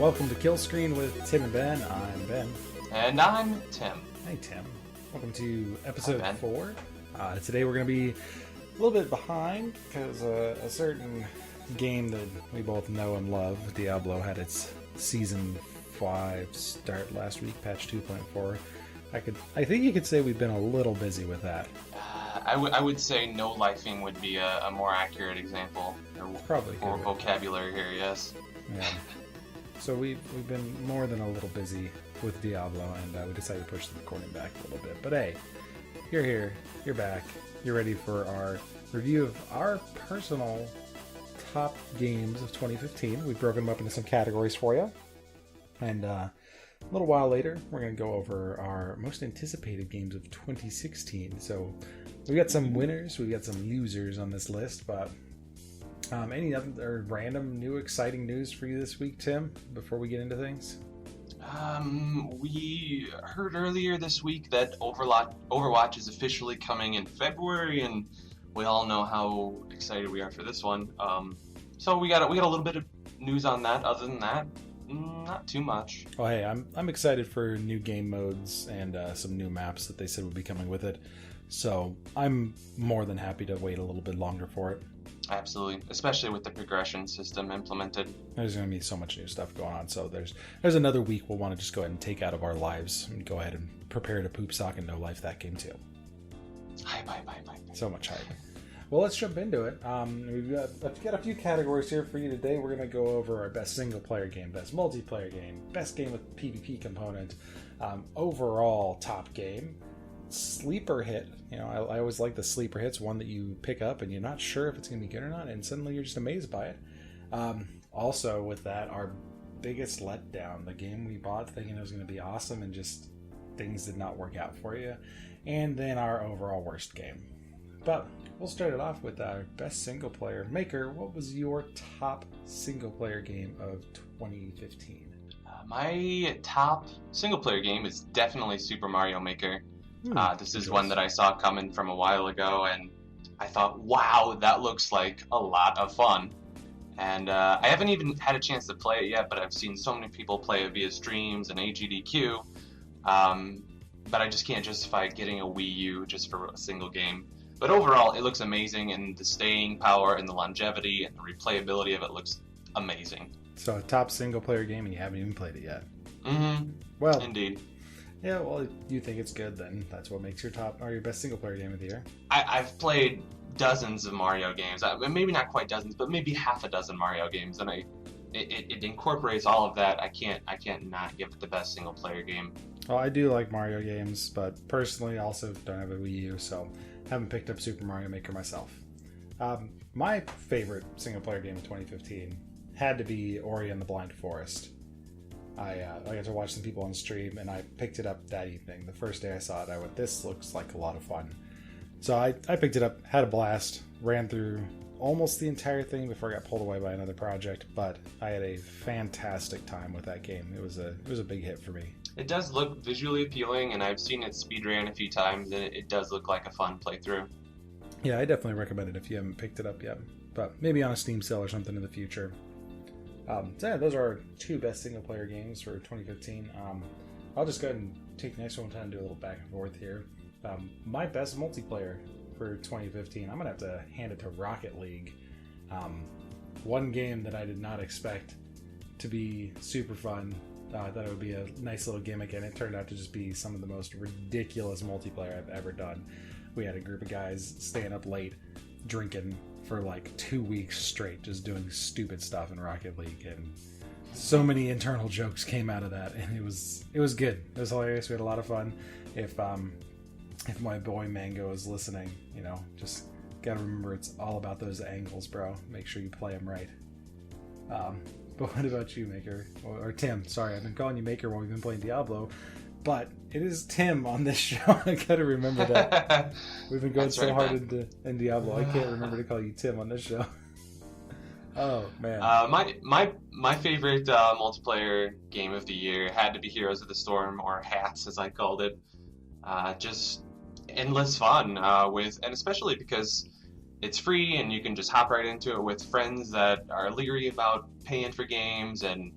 Welcome to Killscreen with Tim and Ben. I'm Ben. And I'm Tim. Hey, Tim. Welcome to episode 4. Today we're going to be a little bit behind because a certain game that we both know and love, Diablo, had its Season 5 start last week, patch 2.4. I think you could say we've been a little busy with that. I would say no lifing would be a more accurate example. Probably or vocabulary here, yes. Yeah. So we've been more than a little busy with Diablo, and we decided to push the recording back a little bit. But hey, you're here, you're back, you're ready for our review of our personal top games of 2015. We've broken them up into some categories for you. And a little while later, we're going to go over our most anticipated games of 2016. So we've got some winners, we've got some losers on this list, but any other random new exciting news for you this week, Tim, before we get into things? We heard earlier this week that Overwatch is officially coming in February, and we all know how excited we are for this one. So we got a little bit of news on that. Other than that, not too much. Oh, hey, I'm excited for new game modes and some new maps that they said would be coming with it. So I'm more than happy to wait a little bit longer for it. Absolutely, especially with the progression system implemented. There's going to be so much new stuff going on, so there's another week we'll want to just go ahead and take out of our lives and go ahead and prepare to poop sock and no life that game too. Bye. So much hype. Well, let's jump into it. We've got a few categories here for you today. We're going to go over our best single player game, best multiplayer game, best game with PvP component, overall top game, sleeper hit. You know, I always like the sleeper hits, one that you pick up and you're not sure if it's going to be good or not, and suddenly you're just amazed by it. Also, with that, our biggest letdown, the game we bought thinking it was going to be awesome and just things did not work out for you, and then our overall worst game. But we'll start it off with our best single player. Maker, what was your top single player game of 2015? My top single player game is definitely Super Mario Maker. This is one that I saw coming from a while ago, and I thought, wow, that looks like a lot of fun. And I haven't even had a chance to play it yet, but I've seen so many people play it via streams and AGDQ. But I just can't justify getting a Wii U just for a single game. But overall, it looks amazing, and the staying power and the longevity and the replayability of it looks amazing. So a top single player game, and you haven't even played it yet. Mm-hmm. Well, indeed. Yeah, well, if you think it's good, then that's what makes your top or your best single player game of the year. I've played dozens of Mario games. Maybe not quite dozens, but maybe half a dozen Mario games, and it incorporates all of that. I can't not give it the best single player game. Well, I do like Mario games, but personally, I also don't have a Wii U, so haven't picked up Super Mario Maker myself. My favorite single player game of 2015 had to be Ori and the Blind Forest. I got to watch some people on stream, and I picked it up that evening. The first day I saw it, I went, this looks like a lot of fun. So I picked it up, had a blast, ran through almost the entire thing before I got pulled away by another project, but I had a fantastic time with that game. It was a big hit for me. It does look visually appealing, and I've seen it speedran a few times, and it does look like a fun playthrough. Yeah, I definitely recommend it if you haven't picked it up yet, but maybe on a Steam sale or something in the future. So yeah, those are our two best single player games for 2015. I'll just go ahead and take the next one and do a little back and forth here. My best multiplayer for 2015, I'm going to have to hand it to Rocket League. One game that I did not expect to be super fun. I thought it would be a nice little gimmick, and it turned out to just be some of the most ridiculous multiplayer I've ever done. We had a group of guys staying up late, drinking for like 2 weeks straight, just doing stupid stuff in Rocket League, and so many internal jokes came out of that, and it was good. It was hilarious. We had a lot of fun. If my boy Mango is listening, you know, just gotta remember it's all about those angles, bro. Make sure you play them right. But what about you, Maker? Or Tim? Sorry, I've been calling you Maker while we've been playing Diablo, but it is Tim on this show. I gotta remember that. We've been going so hard in Diablo. I can't remember to call you Tim on this show. Oh man. My favorite multiplayer game of the year had to be Heroes of the Storm, or HATS as I called it. Just endless fun and especially because it's free and you can just hop right into it with friends that are leery about paying for games, and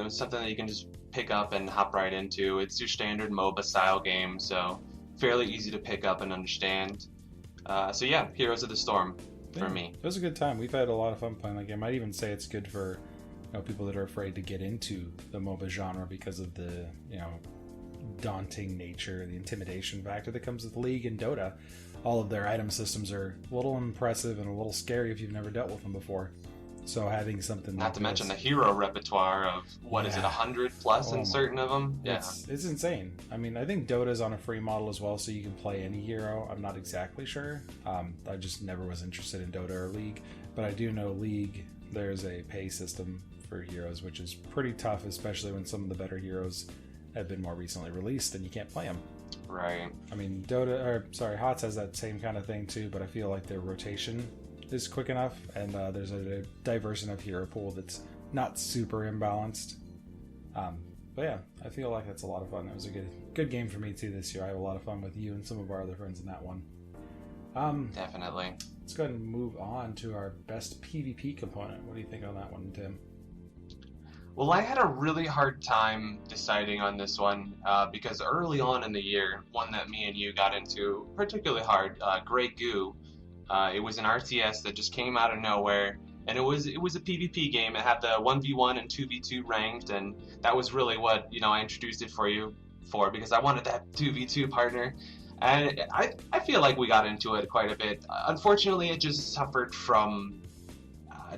Something that you can just pick up and hop right into. It's your standard MOBA style game, so fairly easy to pick up and understand. So yeah, Heroes of the Storm for me. It was a good time. We've had a lot of fun playing that game. I'd even say it's good for people that are afraid to get into the MOBA genre because of the daunting nature, the intimidation factor that comes with League and Dota. All of their item systems are a little impressive and a little scary if you've never dealt with them before. So having something not to mention the hero repertoire of 100 plus in certain of them. Yeah, it's insane. I mean, I think Dota's on a free model as well, so you can play any hero. I'm not exactly sure. I just never was interested in Dota or League, but I do know League. There's a pay system for heroes, which is pretty tough, especially when some of the better heroes have been more recently released and you can't play them. Right. I mean, HOTS has that same kind of thing too, but I feel like their rotation is quick enough, and there's a diverse enough hero pool that's not super imbalanced. But yeah, I feel like that's a lot of fun. It was a good game for me too this year. I have a lot of fun with you and some of our other friends in that one. Definitely. Let's go ahead and move on to our best PvP component. What do you think on that one, Tim? Well, I had a really hard time deciding on this one because early on in the year, one that me and you got into particularly hard, Grey Goo. It was an RTS that just came out of nowhere, and it was a PvP game. It had the 1v1 and 2v2 ranked, and that was really what I introduced it for because I wanted that 2v2 partner. And I feel like we got into it quite a bit. Unfortunately, it just suffered from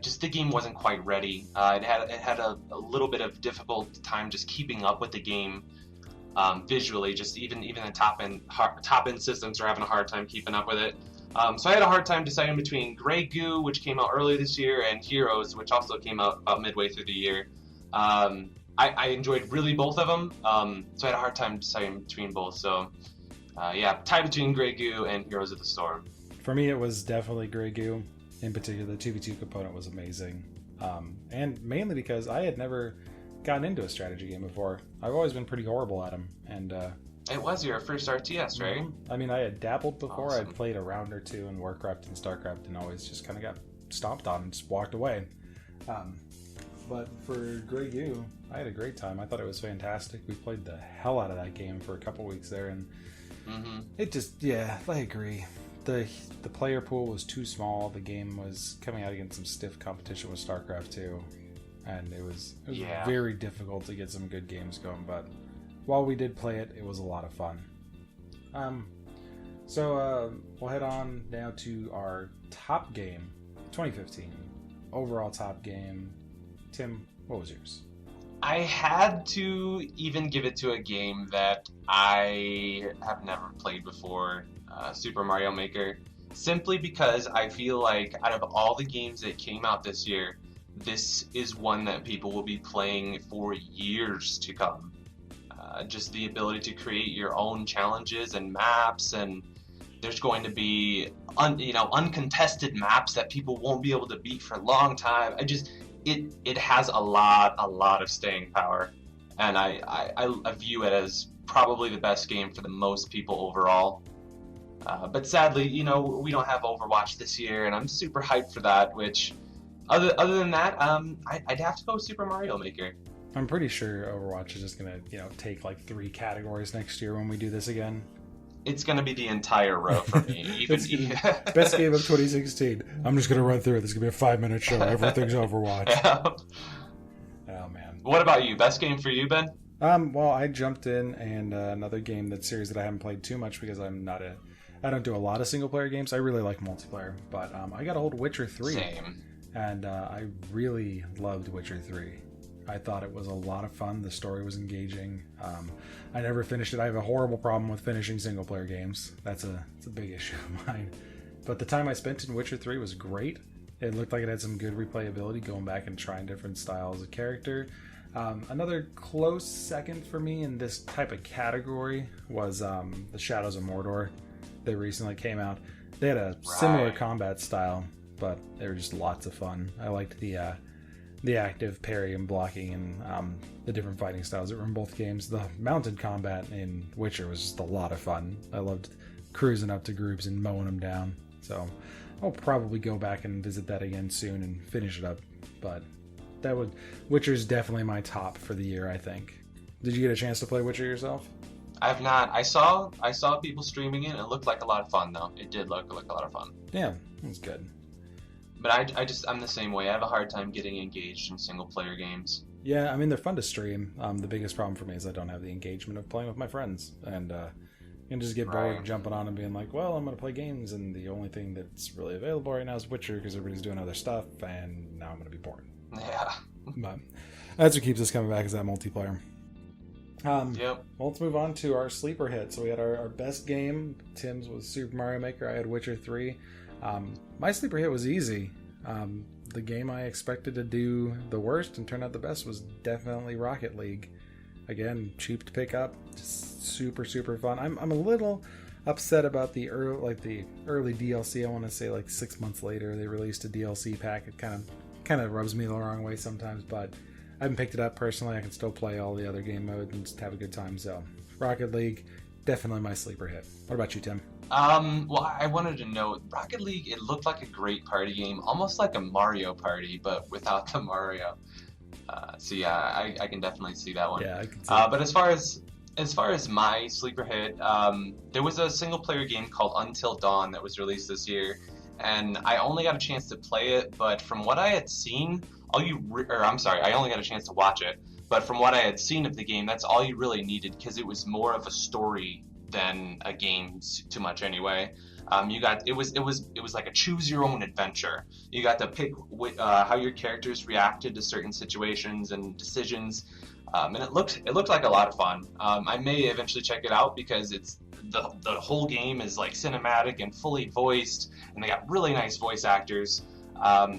just the game wasn't quite ready. It had a little bit of difficult time just keeping up with the game visually. Just even the top end systems are having a hard time keeping up with it. So I had a hard time deciding between Grey Goo, which came out earlier this year, and Heroes, which also came out about midway through the year. I enjoyed really both of them, so I had a hard time deciding between both. So tie between Grey Goo and Heroes of the Storm. For me, it was definitely Grey Goo. In particular, the 2v2 component was amazing. And mainly because I had never gotten into a strategy game before. I've always been pretty horrible at them. And it was your first RTS, right? I mean, I had dabbled before. Awesome. I'd played a round or two in Warcraft and Starcraft and always just kind of got stomped on and just walked away. But for Grey Goo, I had a great time. I thought it was fantastic. We played the hell out of that game for a couple weeks there, and it just, I agree. The player pool was too small. The game was coming out against some stiff competition with StarCraft 2, and it was very difficult to get some good games going, but while we did play it, it was a lot of fun. So we'll head on now to our top game, 2015. Overall top game. Tim, what was yours? I had to even give it to a game that I have never played before, Super Mario Maker, simply because I feel like out of all the games that came out this year, this is one that people will be playing for years to come. Just the ability to create your own challenges and maps, and there's going to be uncontested maps that people won't be able to beat for a long time. It has a lot of staying power, and I view it as probably the best game for the most people overall. But sadly, we don't have Overwatch this year, and I'm super hyped for that. Which, other than that, I'd have to go with Super Mario Maker. I'm pretty sure Overwatch is just gonna take like 3 categories next year when we do this again. It's gonna be the entire row for me. Best game of 2016. I'm just gonna run through it. This is gonna be a 5-minute show. Everything's Overwatch. Yeah. Oh man. What about you? Best game for you, Ben? Well, I jumped in, and another game, that series that I haven't played too much because I don't do a lot of single player games. I really like multiplayer, but I got a hold of Witcher 3. Same. And I really loved Witcher 3. I thought it was a lot of fun. The story was engaging. I never finished it. I have a horrible problem with finishing single player games. It's a big issue of mine. But the time I spent in Witcher 3 was great. It looked like it had some good replayability, going back and trying different styles of character. Another close second for me in this type of category was the Shadows of Mordor. They recently came out. They had a similar combat style, but they were just lots of fun. I liked the active parry and blocking and the different fighting styles that were in both games. The mounted combat in Witcher was just a lot of fun. I loved cruising up to groups and mowing them down. So I'll probably go back and visit that again soon and finish it up. But Witcher's definitely my top for the year, I think. Did you get a chance to play Witcher yourself? I have not. I saw people streaming it. It looked like a lot of fun, though. It did look like a lot of fun. Yeah, it was good. But I'm the same way. I have a hard time getting engaged in single player games. Yeah, I mean, they're fun to stream. The biggest problem for me is I don't have the engagement of playing with my friends. And you can just get bored jumping on and being like, well, I'm going to play games, and the only thing that's really available right now is Witcher because everybody's doing other stuff, and now I'm going to be bored. Yeah. But that's what keeps us coming back is that multiplayer. Yep. Well, let's move on to our sleeper hit. So we had our best game. Tim's was Super Mario Maker. I had Witcher 3. My sleeper hit was easy. The game I expected to do the worst and turn out the best was definitely Rocket League. Again, cheap to pick up, just super fun. I'm a little upset about the early DLC. I want to say like 6 months later they released a DLC pack. It kind of rubs me the wrong way sometimes, but I haven't picked it up personally. I can still play all the other game modes and just have a good time. So Rocket League, definitely my sleeper hit. What about you, Tim? Well, I wanted to know, Rocket League, it looked like a great party game, almost like a Mario Party, but without the Mario. So yeah, I can definitely see that one. Yeah, I can see but as far as my sleeper hit, there was a single player game called Until Dawn that was released this year, and I only got a chance to play it, but from what I had seen, I only got a chance to watch it, but from what I had seen of the game, that's all you really needed, because it was more of a story than a game too much anyway. It was like a choose your own adventure. You got to pick how your characters reacted to certain situations and decisions, and it looked like a lot of fun. I may eventually check it out because it's the whole game is like cinematic and fully voiced, and they got really nice voice actors.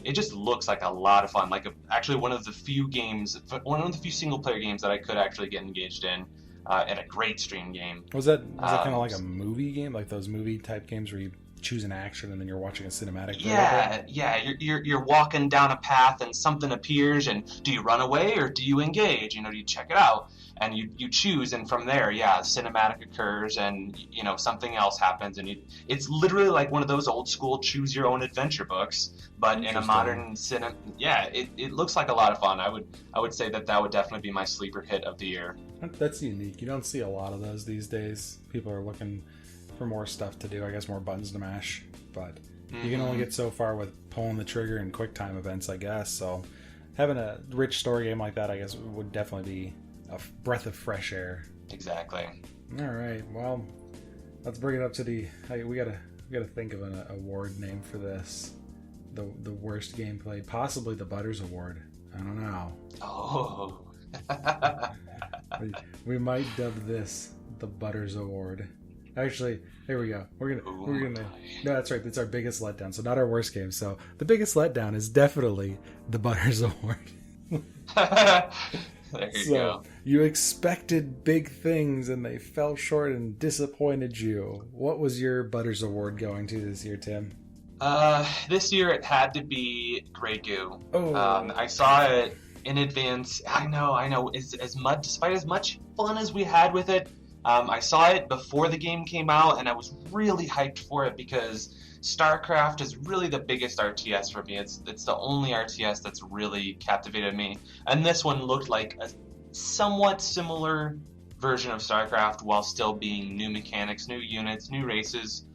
It just looks like a lot of fun. Actually one of the few single player games that I could actually get engaged in. And a great stream game. Was that kind of like a movie game, like those movie type games where you choose an action and then you're watching a cinematic? Yeah. You're walking down a path and something appears, and do you run away or do you engage? Do you check it out? And you choose, and from there, cinematic occurs, and something else happens, and it's literally like one of those old school choose your own adventure books, but in a modern cinema. Yeah, it looks like a lot of fun. I would say that would definitely be my sleeper hit of the year. That's unique. You don't see a lot of those these days. People are looking for more stuff to do, I guess more buttons to mash, but you can only get so far with pulling the trigger in quick time events, I guess. So having a rich story game like that, I guess, would definitely be a breath of fresh air. Exactly. All right, well, let's bring it up to we gotta think of an award name for this. The worst gameplay, possibly the Butters Award. I don't know. Oh. we might dub this the Butters Award. Actually, here we go. We're gonna. No, that's right. It's our biggest letdown. So not our worst game. So the biggest letdown is definitely the Butters Award. There you go. You expected big things and they fell short and disappointed you. What was your Butters Award going to this year, Tim? This year it had to be Grey Goo. Oh. I saw it in advance. I know. Despite as much fun as we had with it, I saw it before the game came out, and I was really hyped for it because StarCraft is really the biggest RTS for me. It's the only RTS that's really captivated me, and this one looked like a somewhat similar version of StarCraft while still being new mechanics, new units, new races.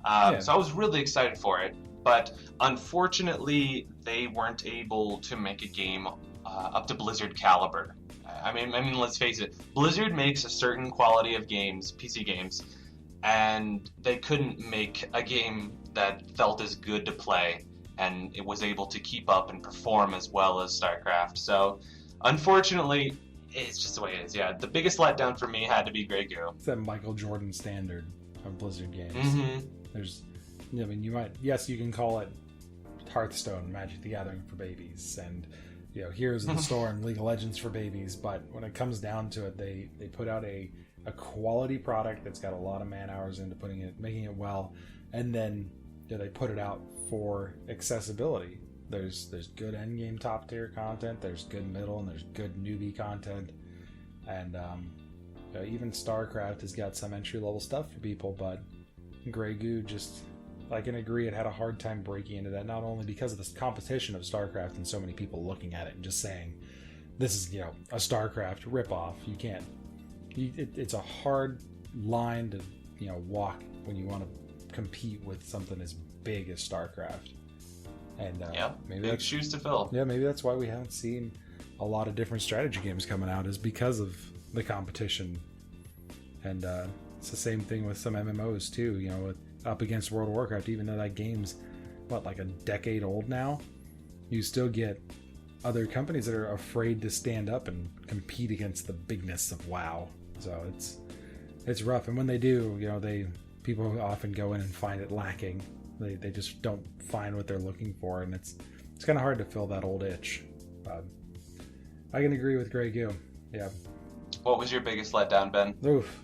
So I was really excited for it, but unfortunately they weren't able to make a game up to Blizzard caliber. I mean, let's face it. Blizzard makes a certain quality of games, PC games, and they couldn't make a game that felt as good to play, and it was able to keep up and perform as well as StarCraft. So, unfortunately, it's just the way it is. Yeah, the biggest letdown for me had to be Grey Goo. It's that Michael Jordan standard of Blizzard games. Mm-hmm. You can call it Hearthstone, Magic the Gathering for babies, and Heroes of the Storm, League of Legends for babies, but when it comes down to it, they put out a quality product that's got a lot of man hours into making it well, and then they put it out for accessibility. There's good endgame top tier content, there's good middle, and there's good newbie content, and even StarCraft has got some entry level stuff for people, but Grey Goo just I can agree it had a hard time breaking into that, not only because of this competition of StarCraft and so many people looking at it and just saying, this is, a StarCraft ripoff. You can't. It's a hard line to, walk when you want to compete with something as big as StarCraft. And maybe big shoes to fill. Yeah, maybe that's why we haven't seen a lot of different strategy games coming out, is because of the competition. And it's the same thing with some MMOs too. Up against World of Warcraft, even though that game's like a decade old now, you still get other companies that are afraid to stand up and compete against the bigness of WoW. So it's rough, and when they do, people often go in and find it lacking. They just don't find what they're looking for, and it's kind of hard to fill that old itch. I can agree with Grey Goo. Yeah. What was your biggest letdown, Ben? Oof.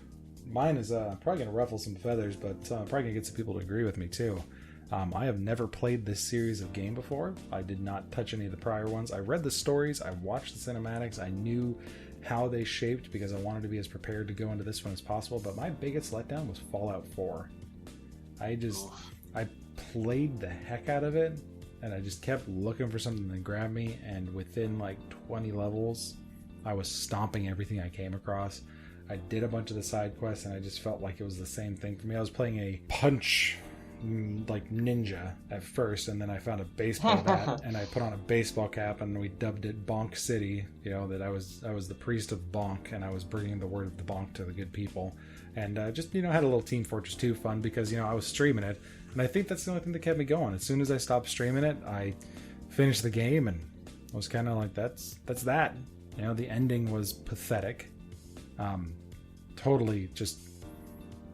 Mine is probably going to ruffle some feathers, but probably going to get some people to agree with me too. I have never played this series of game before. I did not touch any of the prior ones. I read the stories, I watched the cinematics, I knew how they shaped because I wanted to be as prepared to go into this one as possible, but my biggest letdown was Fallout 4. I played the heck out of it, and I just kept looking for something to grab me, and within like 20 levels, I was stomping everything I came across. I did a bunch of the side quests, and I just felt like it was the same thing for me. I was playing a punch like ninja at first, and then I found a baseball bat and I put on a baseball cap, and we dubbed it Bonk City. That I was the priest of Bonk, and I was bringing the word of the Bonk to the good people, and just had a little Team Fortress 2 fun because I was streaming it, and I think that's the only thing that kept me going. As soon as I stopped streaming it, I finished the game, and I was kind of like, that's that. The ending was pathetic. Totally just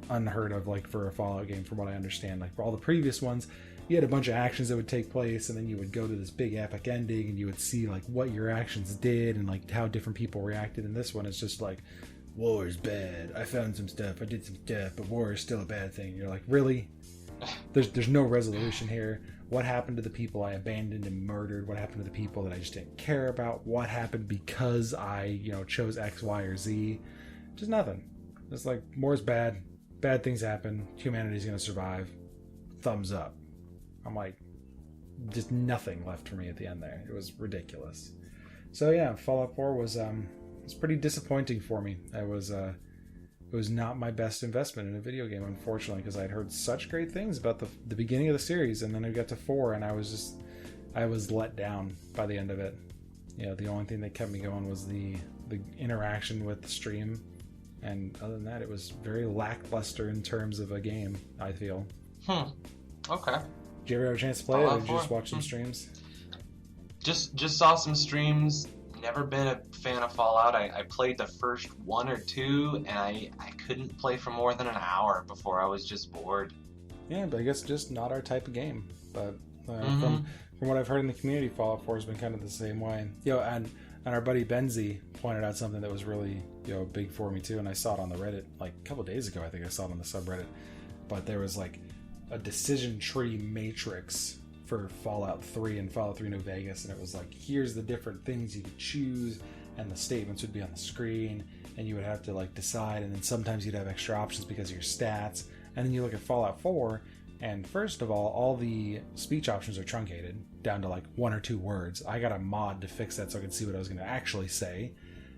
unheard of, like, for a Fallout game, from what I understand. Like, for all the previous ones, you had a bunch of actions that would take place, and then you would go to this big epic ending, and you would see like what your actions did and like how different people reacted. In this one, it's just like, war is bad, I found some stuff, I did some stuff, but war is still a bad thing. You're like, really? There's no resolution here. What happened to the people I abandoned and murdered? What happened to the people that I just didn't care about? What happened because I chose X, Y, or Z? Just nothing. It's like, war's bad. Bad things happen. Humanity's going to survive. Thumbs up. I'm like, just nothing left for me at the end there. It was ridiculous. So yeah, Fallout 4 was pretty disappointing for me. It was not my best investment in a video game, unfortunately, because I'd heard such great things about the beginning of the series, and then I got to 4, and I was let down by the end of it. The only thing that kept me going was the interaction with the stream. And other than that, it was very lackluster in terms of a game, I feel. Okay. Did you ever have a chance to play it, or did you just watch some streams? Just saw some streams. Never been a fan of Fallout. I played the first 1 or 2, and I couldn't play for more than an hour before I was just bored. Yeah, but I guess just not our type of game. But from what I've heard in the community, Fallout 4 has been kind of the same way. And our buddy Benzie pointed out something that was really big for me too, and I saw it on the Reddit like a couple days ago. I think I saw it on the subreddit, but there was like a decision tree matrix for Fallout 3 and Fallout 3 New Vegas, and it was like, here's the different things you could choose, and the statements would be on the screen, and you would have to like decide, and then sometimes you'd have extra options because of your stats. And then you look at Fallout 4, and first of all the speech options are truncated down to like 1 or 2 words. I got a mod to fix that so I could see what I was going to actually say.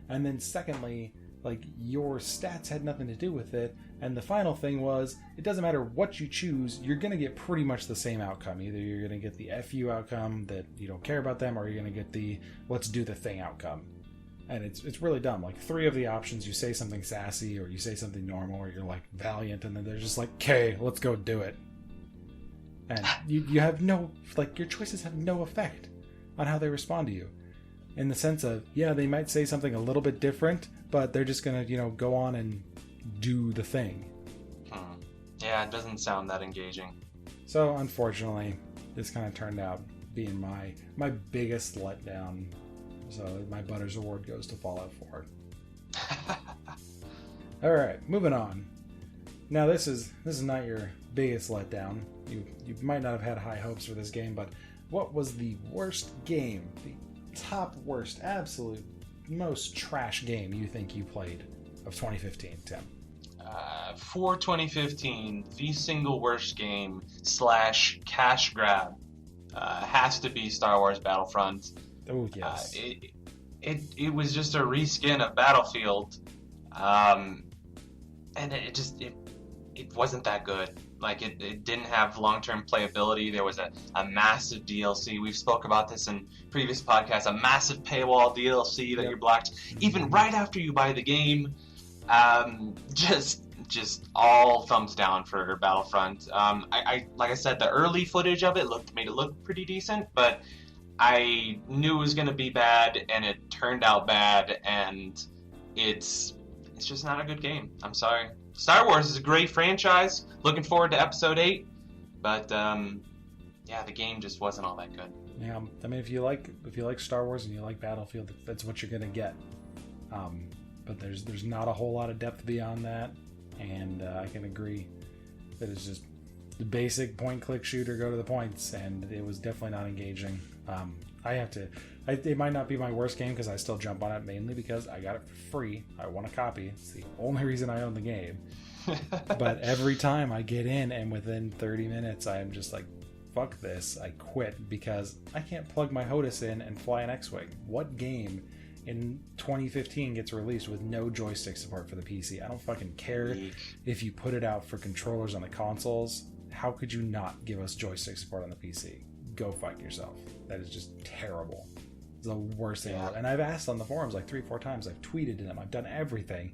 And then secondly, like, your stats had nothing to do with it. And the final thing was, it doesn't matter what you choose, you're going to get pretty much the same outcome. Either you're going to get the FU outcome, that you don't care about them, or you're going to get the let's do the thing outcome. And it's really dumb. Like, 3 of the options, you say something sassy, or you say something normal, or you're like valiant, and then they're just like, okay, let's go do it. And you have no, like, your choices have no effect on how they respond to you. In the sense of, yeah, they might say something a little bit different, but they're just going to, go on and do the thing. Yeah, it doesn't sound that engaging. So, unfortunately, this kind of turned out being my biggest letdown. So, my Butters Award goes to Fallout 4. Alright, moving on. Now, this is not your biggest letdown. You might not have had high hopes for this game, but what was the worst game, the top worst, absolute most trash game you think you played of 2015, Tim? For 2015, the single worst game / cash grab has to be Star Wars Battlefront. Oh yes. It was just a reskin of Battlefield, and it wasn't that good. Like it didn't have long-term playability. There was a massive DLC. We've spoke about this in previous podcasts. A massive paywall DLC that you're blocked even right after you buy the game. Just all thumbs down for Battlefront. I like I said, the early footage of it made it look pretty decent, but I knew it was going to be bad, and it turned out bad, and it's just not a good game. I'm sorry. Star Wars is a great franchise. Looking forward to Episode 8, but the game just wasn't all that good. Yeah, I mean, if you like Star Wars and you like Battlefield, that's what you're gonna get. But there's not a whole lot of depth beyond that, and I can agree that it's just the basic point-click shooter, go to the points, and it was definitely not engaging. It might not be my worst game because I still jump on it mainly because I got it for free. I want a copy. It's the only reason I own the game. But every time I get in and within 30 minutes I am just like, fuck this, I quit because I can't plug my HOTAS in and fly an X-Wing. What game in 2015 gets released with no joystick support for the PC? I don't fucking care if you put it out for controllers on the consoles. How could you not give us joystick support on the PC? Go fuck yourself. That is just terrible. It's the worst thing ever. And I've asked on the forums like 3-4 times. I've tweeted to them. I've done everything.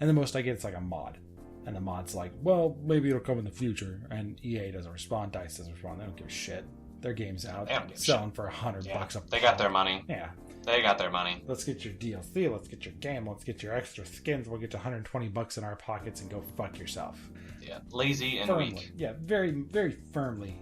And the most I get is like a mod. And the mod's like, well, maybe it'll come in the future. And EA doesn't respond. DICE doesn't respond. They don't give a shit. Their game's out. Selling for $100 a pop. They got their money. Yeah. They got their money. Let's get your DLC. Let's get your game. Let's get your extra skins. We'll get you $120 in our pockets and go fuck yourself. Yeah. Lazy and weak. Yeah. Very, very firmly,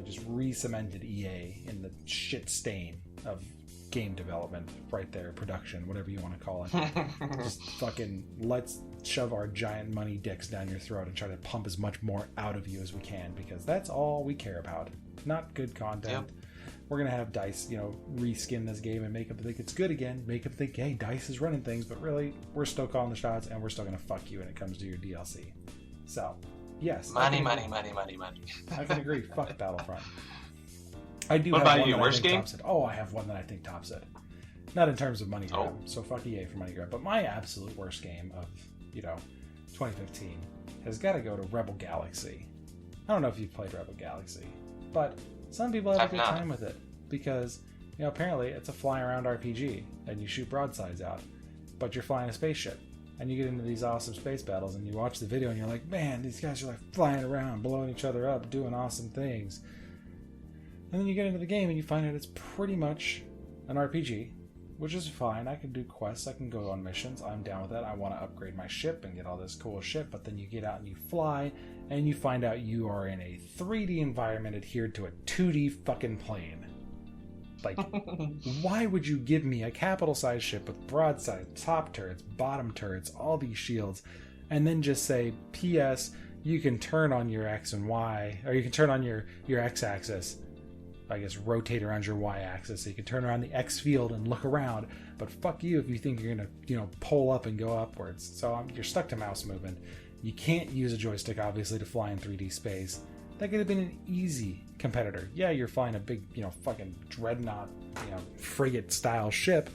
just re-cemented EA in the shit stain of game development right there, production, whatever you want to call it. Just fucking let's shove our giant money dicks down your throat and try to pump as much more out of you as we can, because that's all we care about. Not good content. Yep. We're gonna have DICE, reskin this game and make them think it's good again, make them think, hey, DICE is running things, but really, we're still calling the shots and we're still gonna fuck you when it comes to your DLC. So, yes. Money. I can agree. Fuck Battlefront. I do what have about one you? that Worst I think game? tops it. Oh, I have one that I think tops it. Not in terms of money grab, so fuck EA for money grab. But my absolute worst game of, 2015 has got to go to Rebel Galaxy. I don't know if you've played Rebel Galaxy, but some people have a good time with it because, apparently it's a fly around RPG and you shoot broadsides out, but you're flying a spaceship. And you get into these awesome space battles and you watch the video and you're like, man, these guys are like flying around, blowing each other up, doing awesome things. And then you get into the game and you find out it's pretty much an RPG, which is fine. I can do quests, I can go on missions, I'm down with that. I want to upgrade my ship and get all this cool shit, but then you get out and you fly and you find out you are in a 3D environment adhered to a 2D fucking plane. Like, why would you give me a capital-sized ship with broadside, top turrets, bottom turrets, all these shields, and then just say, P.S., you can turn on your X and Y, or you can turn on your X-axis, I guess rotate around your Y-axis, so you can turn around the X field and look around, but fuck you if you think you're gonna, pull up and go upwards. So you're stuck to mouse movement. You can't use a joystick, obviously, to fly in 3D space. That could have been an easy competitor. Yeah, you're flying a big, fucking dreadnought, frigate-style ship,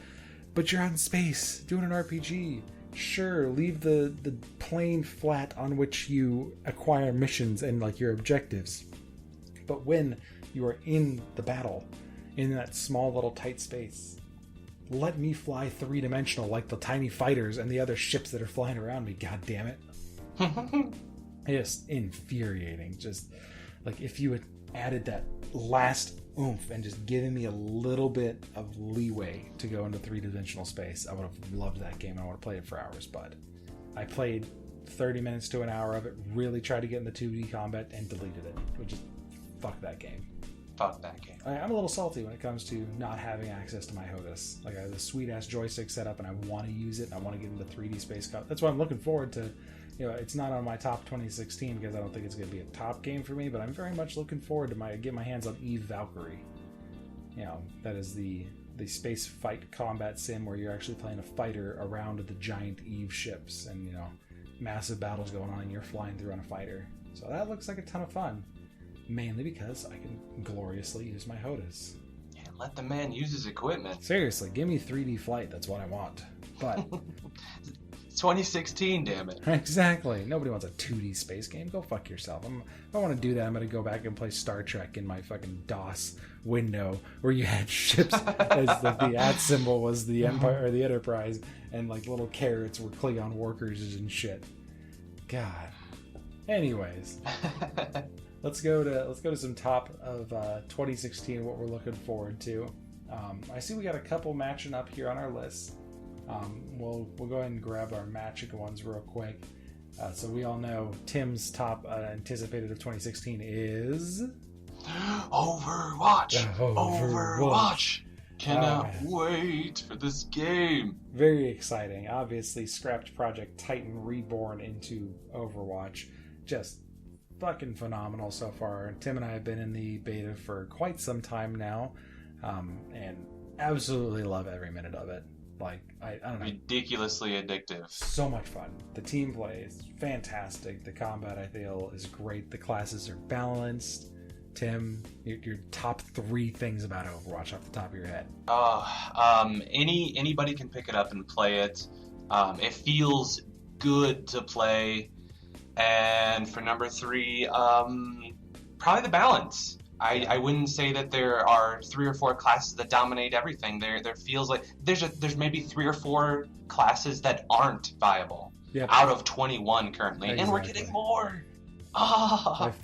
but you're out in space doing an RPG. Sure, leave the plane flat on which you acquire missions and, your objectives. But when you are in the battle, in that small little tight space, let me fly three-dimensional like the tiny fighters and the other ships that are flying around me, god damn it. It's infuriating. Just if you had added that last oomph and just given me a little bit of leeway to go into three-dimensional space, I would have loved that game. I would have played it for hours, but I played 30 minutes to an hour of it, really tried to get in the 2D combat, and deleted it. Which is, fuck that game. Fuck that game. I'm a little salty when it comes to not having access to my HOTAS. I have this sweet-ass joystick set up, and I want to use it, and I want to get into 3D space combat. That's why I'm looking forward to... it's not on my top 2016 because I don't think it's going to be a top game for me, but I'm very much looking forward to get my hands on Eve Valkyrie. That is the the space fight combat sim where you're actually playing a fighter around the giant Eve ships, and massive battles going on, and you're flying through on a fighter. So that looks like a ton of fun, mainly because I can gloriously use my HOTAS. Yeah, let the man use his equipment. Seriously, give me 3D flight. That's what I want. But 2016, damn it. Exactly. Nobody wants a 2D space game. Go fuck yourself. If I want to do that, I'm going to go back and play Star Trek in my fucking DOS window where you had ships as the at symbol was the Empire or the Enterprise, and like little carrots were Klingon workers and shit. God. Anyways, let's go to some top of 2016. What we're looking forward to. I see we got a couple matching up here on our list. We'll go ahead and grab our matching ones real quick. So we all know Tim's top anticipated of 2016 is Overwatch. Cannot wait for this game. Very exciting. Obviously, scrapped Project Titan reborn into Overwatch. Just fucking phenomenal so far. Tim and I have been in the beta for quite some time now, and absolutely love every minute of it. Like, I don't know. Ridiculously addictive. So much fun. The team play is fantastic. The combat, I feel, is great. The classes are balanced. Tim, your top 3 things about Overwatch off the top of your head. Anybody can pick it up and play it. It feels good to play. And for number 3, probably the balance. I wouldn't say that there are 3 or 4 classes that dominate everything. There feels like there's maybe 3 or 4 classes that aren't viable out of 21 currently, and we're getting more.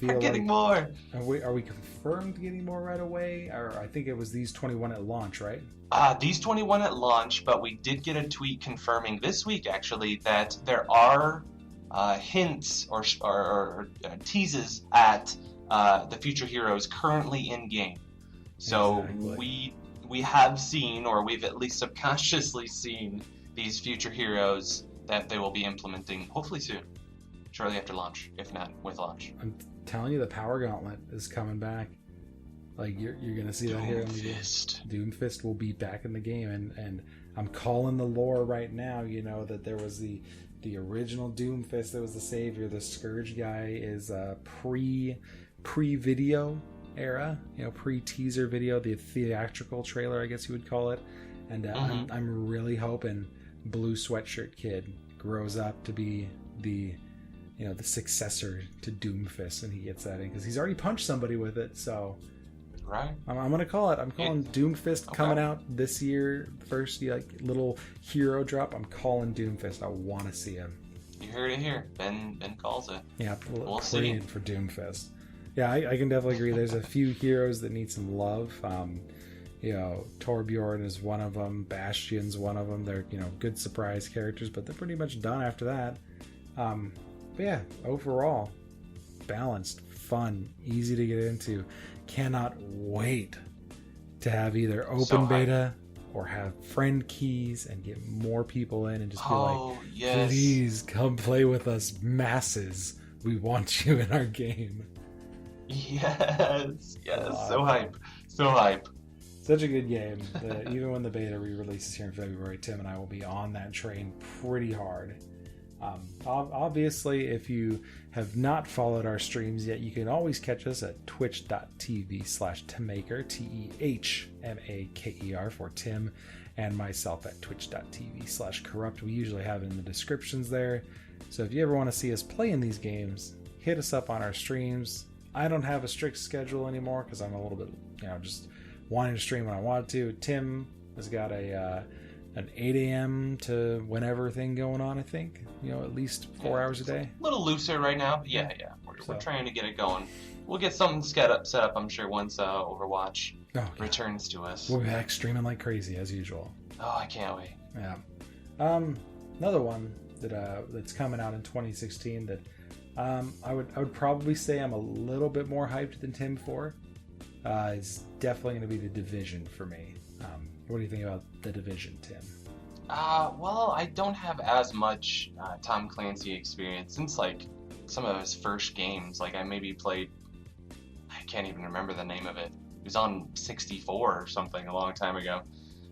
We're getting more. Are we confirmed getting more right away? Or I think it was these 21 at launch, right? These 21 at launch, but we did get a tweet confirming this week actually that there are hints or teases at the future heroes currently in game. So exactly. we have seen, or we've at least subconsciously seen, these future heroes that they will be implementing hopefully soon, shortly after launch, if not with launch. I'm telling you, the Power Gauntlet is coming back. Like, you're gonna see that here. Doomfist will be back in the game, and I'm calling the lore right now. That there was the original Doomfist that was the savior. The Scourge guy is pre-video era, pre-teaser video, the theatrical trailer, I guess you would call it. And I'm really hoping Blue Sweatshirt Kid grows up to be the successor to Doomfist, and he gets that in because he's already punched somebody with it. So right, I'm gonna call it. I'm calling Doomfist coming out this year. First, little hero drop. I'm calling Doomfist. I want to see him. You heard it here. Ben calls it. Yeah, we'll see for Doomfist. Yeah, I can definitely agree. There's a few heroes that need some love. Torbjorn is one of them. Bastion's one of them. They're good surprise characters, but they're pretty much done after that. But yeah, overall, balanced, fun, easy to get into. Cannot wait to have either open beta or have friend keys and get more people in and just be please come play with us, masses. We want you in our game. Yes. So hype. Such a good game. Even when the beta re-releases here in February, Tim and I will be on that train pretty hard. Obviously, if you have not followed our streams yet, you can always catch us at twitch.tv/Tmaker, TEHMAKER for Tim, and myself at twitch.tv/Kerupt. We usually have it in the descriptions there. So if you ever want to see us play in these games, hit us up on our streams. I don't have a strict schedule anymore because I'm a little bit, just wanting to stream when I want to. Tim has got an 8 a.m. to whenever thing going on, I think. At least 4 hours a day. A little looser right now. Yeah. We're trying to get it going. We'll get something set up, I'm sure, once Overwatch returns to us. We'll be back streaming like crazy, as usual. Oh, I can't wait. Yeah. Another one that's coming out in 2016 that I would probably say I'm a little bit more hyped than Tim for. It's definitely going to be The Division for me. What do you think about The Division, Tim? Well, I don't have as much Tom Clancy experience since some of his first games. I maybe played, I can't even remember the name of it. It was on 64 or something a long time ago.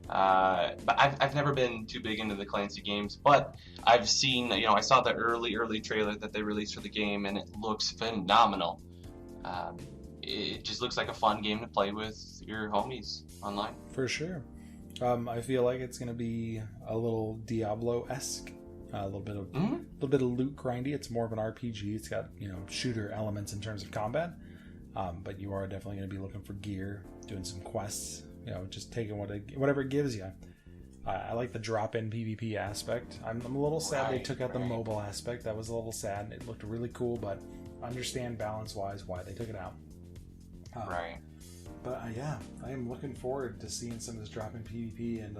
But I've never been too big into the Clancy games, but I've seen, I saw the early trailer that they released for the game, and it looks phenomenal. It just looks like a fun game to play with your homies online. For sure. I feel like it's going to be a little Diablo-esque. A little bit of loot grindy. It's more of an RPG. It's got shooter elements in terms of combat, but you are definitely going to be looking for gear, doing some quests. Just taking whatever it gives you. I like the drop-in PvP aspect. I'm a little sad they took out the mobile aspect. That was a little sad. It looked really cool, but understand balance-wise why they took it out. Right. But yeah, I am looking forward to seeing some of this drop-in PvP and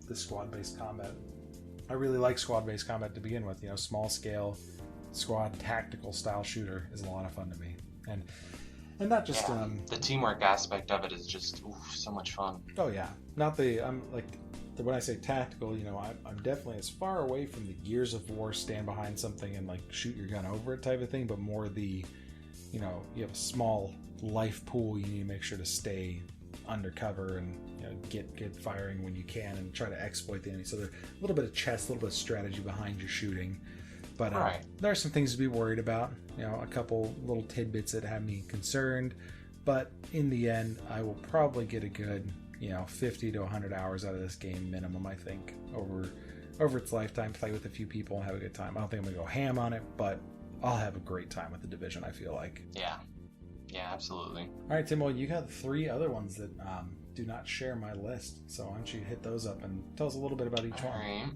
the squad-based combat. I really like squad-based combat to begin with. Small-scale squad tactical style shooter is a lot of fun to me, and not just the teamwork aspect of it is just so much fun. Oh yeah, when I say tactical, I'm definitely as far away from the Gears of War stand behind something and like shoot your gun over it type of thing, but more the you have a small life pool. You need to make sure to stay undercover and get firing when you can and try to exploit the enemy. So there's a little bit of chess, a little bit of strategy behind your shooting. But there are some things to be worried about. A couple little tidbits that have me concerned. But in the end, I will probably get a good 50 to 100 hours out of this game minimum, I think, over its lifetime. Play with a few people and have a good time. I don't think I'm going to go ham on it, but I'll have a great time with The Division, I feel like. Yeah, absolutely. All right, Tim, well, you got 3 other ones that do not share my list. So why don't you hit those up and tell us a little bit about each one. All right.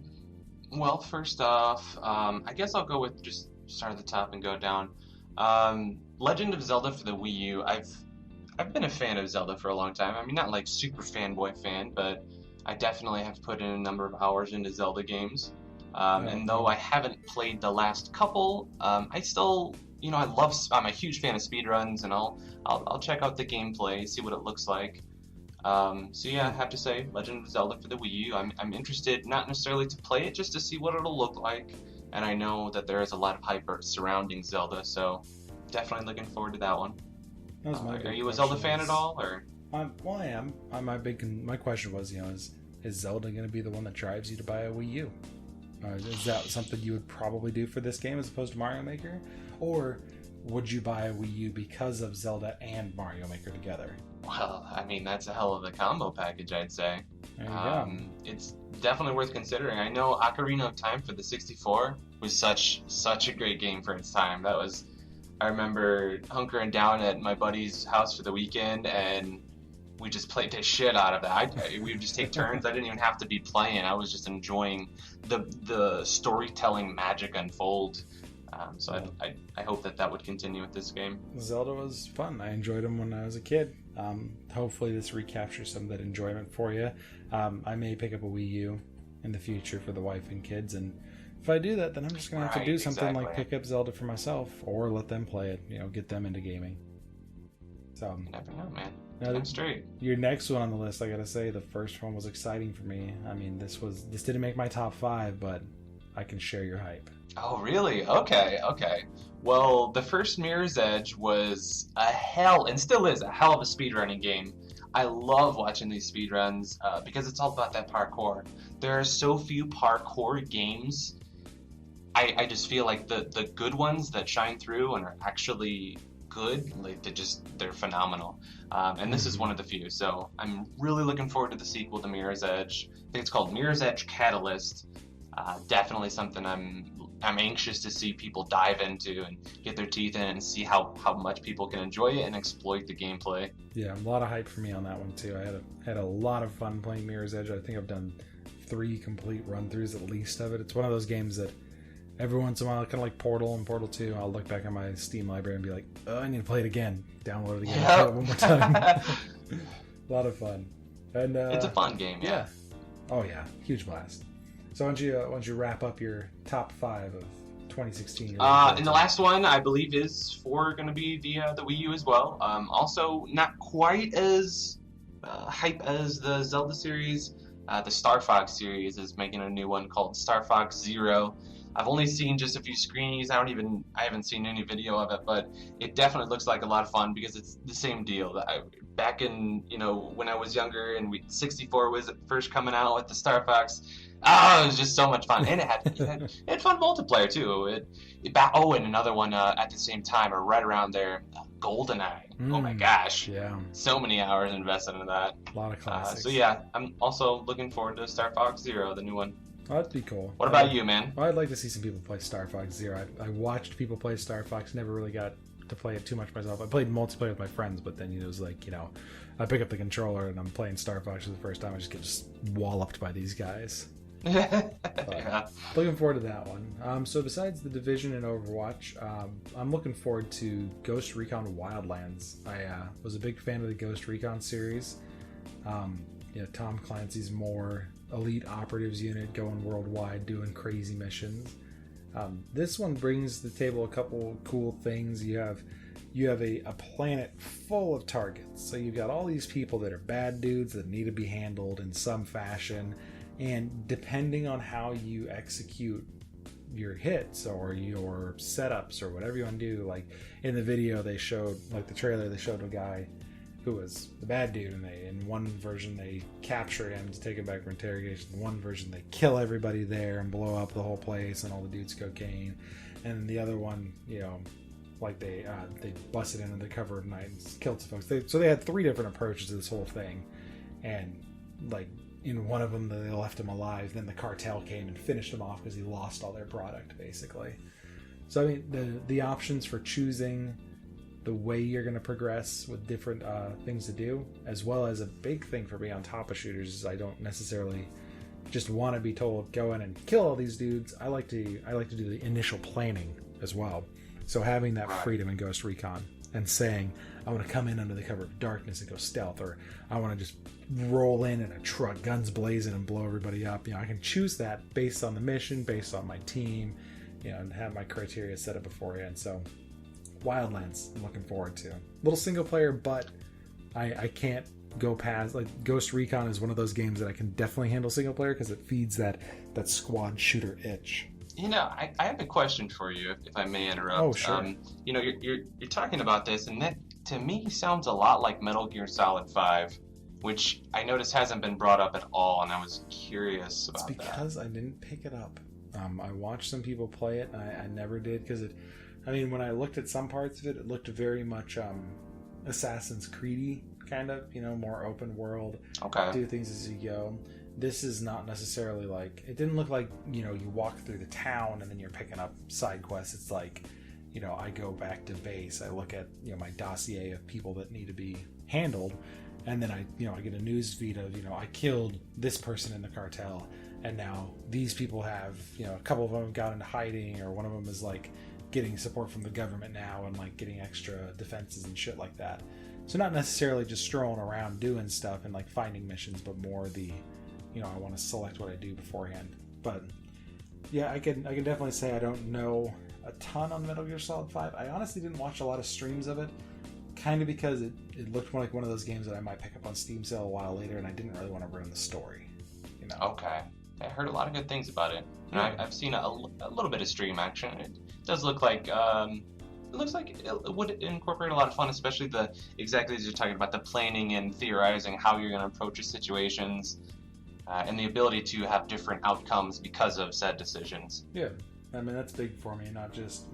Well, first off, I guess I'll go with just start at the top and go down. Legend of Zelda for the Wii U. I've been a fan of Zelda for a long time. I mean, not like super fanboy fan, but I definitely have put in a number of hours into Zelda games. And though I haven't played the last couple, I still, I'm a huge fan of speedruns, and I'll check out the gameplay, see what it looks like. So yeah, I have to say, Legend of Zelda for the Wii U. I'm interested not necessarily to play it, just to see what it'll look like. And I know that there is a lot of hype surrounding Zelda, so definitely looking forward to that one. Are you a Zelda fan at all, or? Well, I am. My question was, is Zelda going to be the one that drives you to buy a Wii U? Is that something you would probably do for this game as opposed to Mario Maker, or would you buy a Wii U because of Zelda and Mario Maker together? Well, I mean, that's a hell of a combo package, I'd say. There you go. It's definitely worth considering. I know Ocarina of Time for the 64 was such a great game for its time. I remember hunkering down at my buddy's house for the weekend, and we just played the shit out of that. We would just take turns. I didn't even have to be playing. I was just enjoying the storytelling magic unfold. So I hope that would continue with this game. Zelda was fun. I enjoyed them when I was a kid. Hopefully this recaptures some of that enjoyment for you. I may pick up a Wii U in the future for the wife and kids, and if I do that, then I'm just going to have to do something like pick up Zelda for myself or let them play it, get them into gaming. So you never know, man. That's straight. Your next one on the list, I gotta say, the first one was exciting for me. I mean, this didn't make my top 5, but I can share your hype. Oh, really? Okay. Well, the first Mirror's Edge was and still is a hell of a speedrunning game. I love watching these speedruns because it's all about that parkour. There are so few parkour games. I just feel like the good ones that shine through and are actually good, like they're phenomenal. And this is one of the few. So I'm really looking forward to the sequel to Mirror's Edge. I think it's called Mirror's Edge Catalyst. Definitely something I'm anxious to see people dive into and get their teeth in and see how much people can enjoy it and exploit the gameplay. Yeah, a lot of hype for me on that one too. I had a lot of fun playing Mirror's Edge. I think I've done 3 complete run-throughs at least of it. It's one of those games that every once in a while, kind of like Portal and Portal 2, I'll look back on my Steam library and be like, oh, I need to play it again. Download it again. Play it one more time. A lot of fun. And it's a fun game, yeah. Oh yeah, huge blast. So why don't you wrap up your top 5 of 2016? And the last one, I believe, is going to be the Wii U as well. Also, not quite as hype as the Zelda series. The Star Fox series is making a new one called Star Fox Zero. I've only seen just a few screenies. I haven't seen any video of it, but it definitely looks like a lot of fun because it's the same deal. Back in, when I was younger and 64 was first coming out with the Star Fox. Oh, it was just so much fun, and it had fun multiplayer too. And another one at the same time or right around there, GoldenEye. Oh my gosh, yeah, so many hours invested in that. A lot of classics. So yeah, I'm also looking forward to Star Fox Zero, the new one. Oh, that'd be cool. What about you, man? Well, I'd like to see some people play Star Fox Zero. I watched people play Star Fox, never really got to play it too much myself. I played multiplayer with my friends, but then it was like, I pick up the controller and I'm playing Star Fox for the first time. I just get walloped by these guys. Yeah. Looking forward to that one. So besides The Division and Overwatch, I'm looking forward to Ghost Recon Wildlands. I was a big fan of the Ghost Recon series. Tom Clancy's more elite operatives unit going worldwide doing crazy missions. This one brings to the table a couple cool things. You have a planet full of targets. So you've got all these people that are bad dudes that need to be handled in some fashion. And depending on how you execute your hits or your setups or whatever you want to do, like in the video they showed, like the trailer, they showed a guy who was the bad dude, and in one version they capture him to take him back for interrogation. In one version they kill everybody there and blow up the whole place and all the dudes cocaine. And the other one, like they busted in under the cover of night and killed some folks. So they had 3 different approaches to this whole thing, and like in one of them they left him alive. Then the cartel came and finished him off because he lost all their product, basically. So I mean, the options for choosing the way you're going to progress with different things to do, as well as a big thing for me on top of shooters is I don't necessarily just want to be told go in and kill all these dudes. I like to do the initial planning as well. So having that freedom in Ghost Recon and saying I want to come in under the cover of darkness and go stealth, or I want to just roll in a truck, guns blazing, and blow everybody up. I can choose that based on the mission, based on my team, and have my criteria set up beforehand. So Wildlands, I'm looking forward to. Little single player, but I can't go past, like, Ghost Recon is one of those games that I can definitely handle single player because it feeds that squad shooter itch. I have a question for you, if I may interrupt. Oh, sure. You're talking about this, and that to me sounds a lot like Metal Gear Solid 5, which I noticed hasn't been brought up at all, and I was curious about that. It's because I didn't pick it up. I watched some people play it, and I never did because when I looked at some parts of it, it looked very much Assassin's Creed-y, kind of, more open world. Okay. Do things as you go. This is not necessarily like, it didn't look like, you walk through the town and then you're picking up side quests. It's like, I go back to base, I look at, my dossier of people that need to be handled, and then I get a news feed of, I killed this person in the cartel, and now these people have, a couple of them got into hiding, or one of them is like getting support from the government now and like getting extra defenses and shit like that. So not necessarily just strolling around doing stuff and like finding missions, but more the, I want to select what I do beforehand. But yeah, I can definitely say I don't know a ton on Metal Gear Solid 5. I honestly didn't watch a lot of streams of it, kind of because it looked like one of those games that I might pick up on Steam sale a while later, and I didn't really want to ruin the story. Okay. I heard a lot of good things about it. And I've seen a little bit of stream action. It does look like it would incorporate a lot of fun, especially exactly as you're talking about, the planning and theorizing how you're going to approach your situations. And the ability to have different outcomes because of said decisions. Yeah, that's big for me. Not just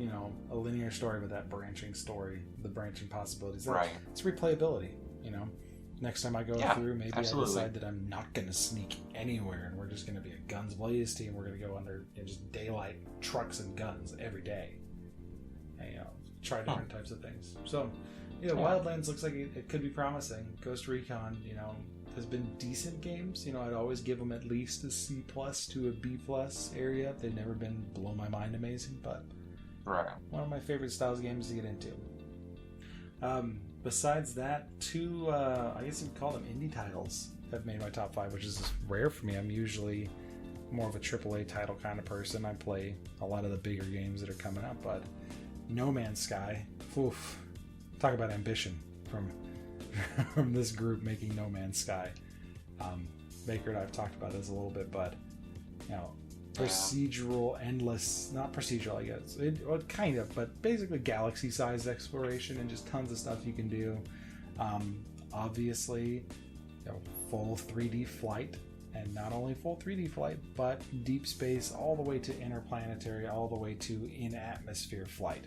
a linear story, but that branching story, the branching possibilities. Right. It's replayability. Next time I go through, maybe absolutely. I decide that I'm not going to sneak anywhere, and we're just going to be a guns blaze team. We're going to go under just daylight trucks and guns every day. And, try different types of things. So, Wildlands looks like it could be promising. Ghost Recon, has been decent games. I'd always give them at least a C+ to a B+ area. They've never been blow my mind amazing, but one of my favorite styles of games to get into. Besides that, 2, I guess you'd call them indie titles have made my top 5, which is rare for me. I'm usually more of a AAA title kind of person. I play a lot of the bigger games that are coming up, but No Man's Sky, oof, talk about ambition from this group making No Man's Sky. Baker and I've talked about this a little bit, but procedural, endless, not procedural, I guess. Well, kind of, but basically galaxy-sized exploration and just tons of stuff you can do. Obviously, full 3D flight, and not only full 3D flight, but deep space all the way to interplanetary, all the way to in-atmosphere flight.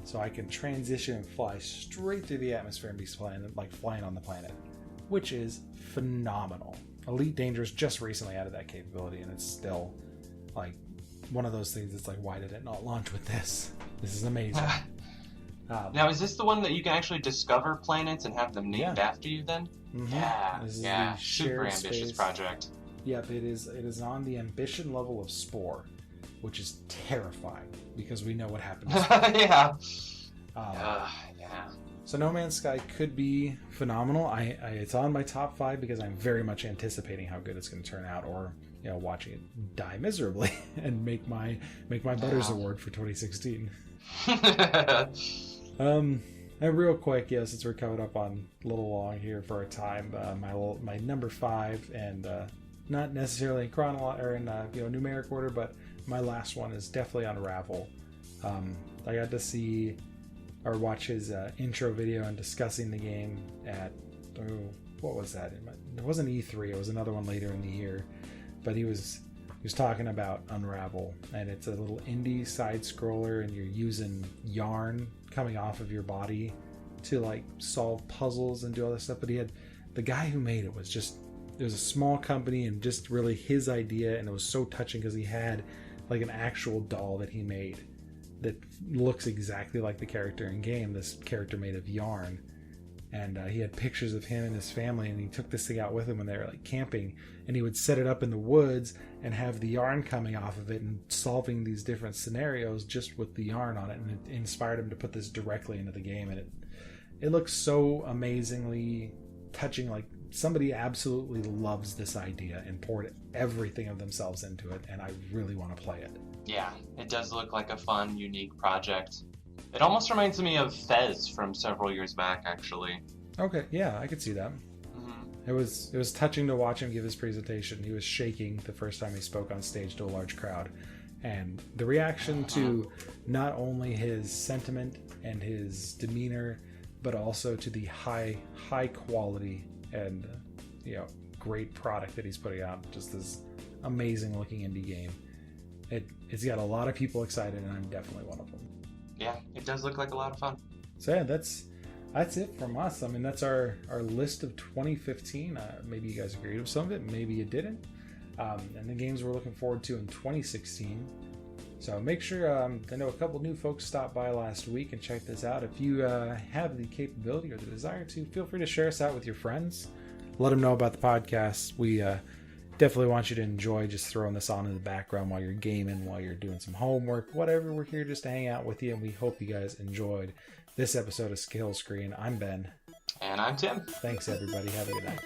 So I can transition and fly straight through the atmosphere and be flying on the planet, which is phenomenal. Elite Dangerous just recently added that capability, and it's still like one of those things that's like, why did it not launch with this? This is amazing. Now, is this the one that you can actually discover planets and have them named after you then? Mm-hmm. Yeah. Super ambitious project. Yep, it is on the ambition level of Spore, which is terrifying because we know what happens. Yeah. So No Man's Sky could be phenomenal. It's on my top 5 because I'm very much anticipating how good it's going to turn out, or watching it die miserably and make my Butters Award for 2016. And real quick, since we're coming up on a little long here for our time, my number 5, and not necessarily in numeric order, but my last one is definitely Unravel. I got to see or watch his intro video and discussing the game at what was that? It wasn't E3. It was another one later in the year, but he was talking about Unravel, and it's a little indie side scroller, and you're using yarn coming off of your body to solve puzzles and do all this stuff. But the guy who made it was a small company and just really his idea, and it was so touching because he had an actual doll that he made that looks exactly like the character in game, this character made of yarn. And he had pictures of him and his family, and he took this thing out with him when they were camping, and he would set it up in the woods and have the yarn coming off of it and solving these different scenarios just with the yarn on it, and it inspired him to put this directly into the game. And it looks so amazingly touching. Somebody absolutely loves this idea and poured everything of themselves into it, and I really want to play it. Yeah, it does look like a fun, unique project. It almost reminds me of Fez from several years back, actually. Okay, yeah, I could see that. Mm-hmm. It was touching to watch him give his presentation. He was shaking the first time he spoke on stage to a large crowd. And the reaction to not only his sentiment and his demeanor, but also to the high quality and great product that he's putting out. Just this amazing looking indie game. It's got a lot of people excited, and I'm definitely one of them. Yeah, it does look like a lot of fun. So yeah, that's it from us. I mean, that's our list of 2015. Maybe you guys agreed with some of it, maybe you didn't. And the games we're looking forward to in 2016. So make sure, I know a couple new folks stopped by last week and checked this out. If you have the capability or the desire to, feel free to share us out with your friends. Let them know about the podcast. We definitely want you to enjoy just throwing this on in the background while you're gaming, while you're doing some homework, whatever. We're here just to hang out with you, and we hope you guys enjoyed this episode of Killscreen. I'm Ben. And I'm Tim. Thanks, everybody. Have a good night.